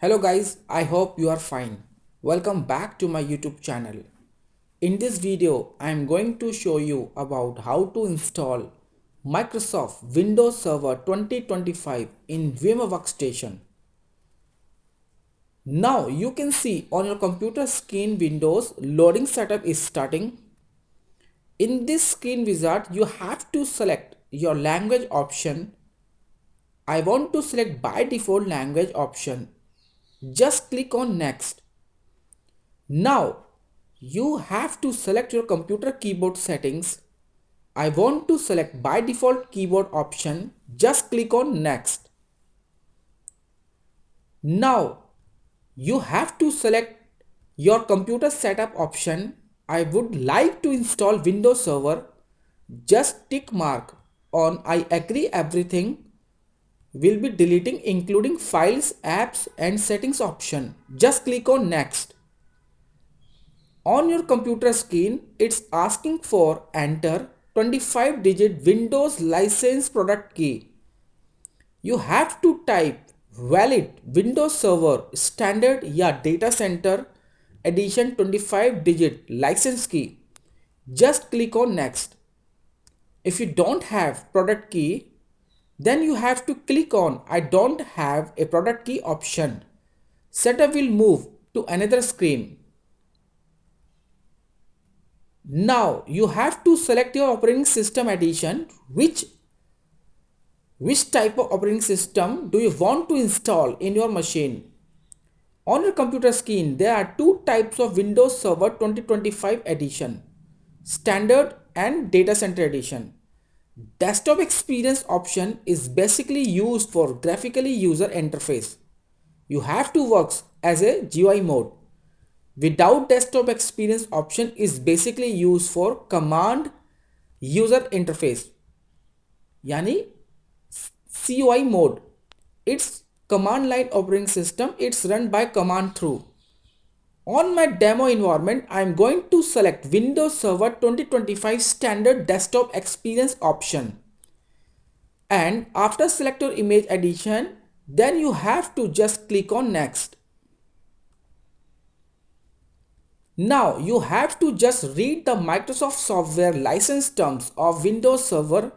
Hello guys, I hope you are fine. Welcome back to my YouTube channel. In this video, I am going to show you about how to install Microsoft Windows Server 2025 in VMware workstation. Now you can see on your computer screen Windows loading setup is starting. In this screen wizard, you have to select your language option. I want to select by default language option. Just click on next. Now you have to select your computer keyboard settings. I want to select by default keyboard option. Just click on next. Now you have to select your computer setup option. I would like to install Windows Server. Just tick mark on I agree everything. Will be deleting including files, apps and settings option. Just click on next. On your computer screen, it's asking for enter 25-digit Windows license product key. You have to type valid Windows Server standard या data center edition 25-digit license key. Just click on next. If you don't have product key, then you have to click on I don't have a product key option. Setup will move to another screen. Now you have to select your operating system edition. Which type of operating system do you want to install in your machine? On your computer screen, there are two types of Windows Server 2025 edition, standard and data center edition. Desktop experience option is basically used for graphically user interface. You have to work as a GUI mode. Without desktop experience option is basically used for command user interface yani CUI mode. It's command line operating system. It's run by command through. On my demo environment, I'm going to select Windows Server 2025 standard desktop experience option. And after select your image edition, then you have to just click on next. Now you have to just read the Microsoft software license terms of Windows Server.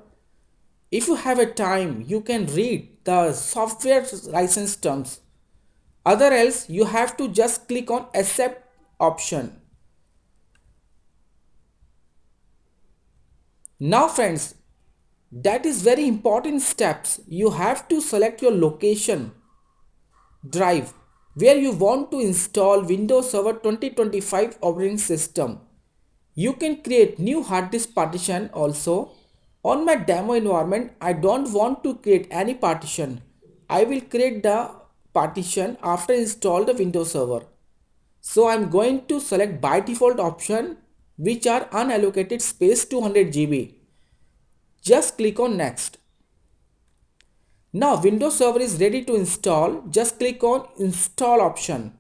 If you have a time, you can read the software license terms. Other else, you have to just click on accept option. Now friends, that is very important steps. You have to select your location drive where you want to install Windows Server 2025 operating system. You can create new hard disk partition also. On my demo environment, I don't want to create any partition. I will create the partition after install the Windows Server. So I'm going to select by default option, which are unallocated space 200 GB. Just click on next. Now Windows Server is ready to install. Just click on install option.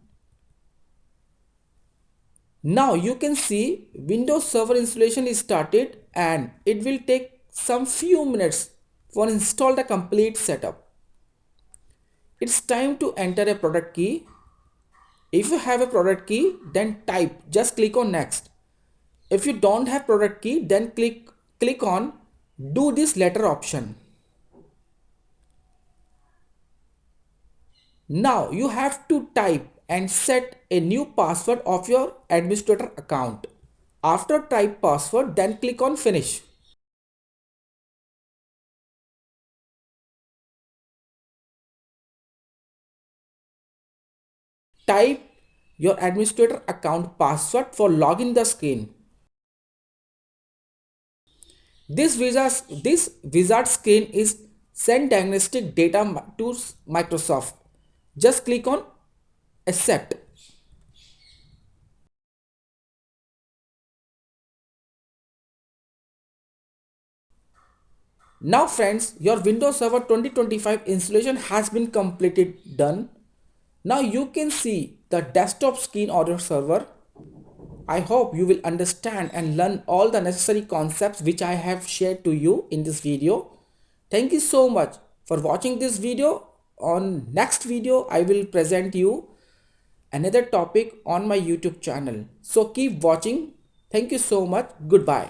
Now you can see Windows Server installation is started and it will take some few minutes for install the complete setup. It's time to enter a product key. If you have a product key, then type, just click on next. If you don't have product key, then click on do this letter option. Now you have to type and set a new password of your administrator account. After type password, then click on finish. Type your administrator account password for login the screen. This wizard screen is send diagnostic data to Microsoft. Just click on accept. Now friends, your Windows Server 2025 installation has been completed done. Now you can see the desktop screen of your server. I hope you will understand and learn all the necessary concepts which I have shared to you in this video. Thank you so much for watching this video. on next video I will present you another topic on my YouTube channel. So keep watching. Thank you so much. Goodbye.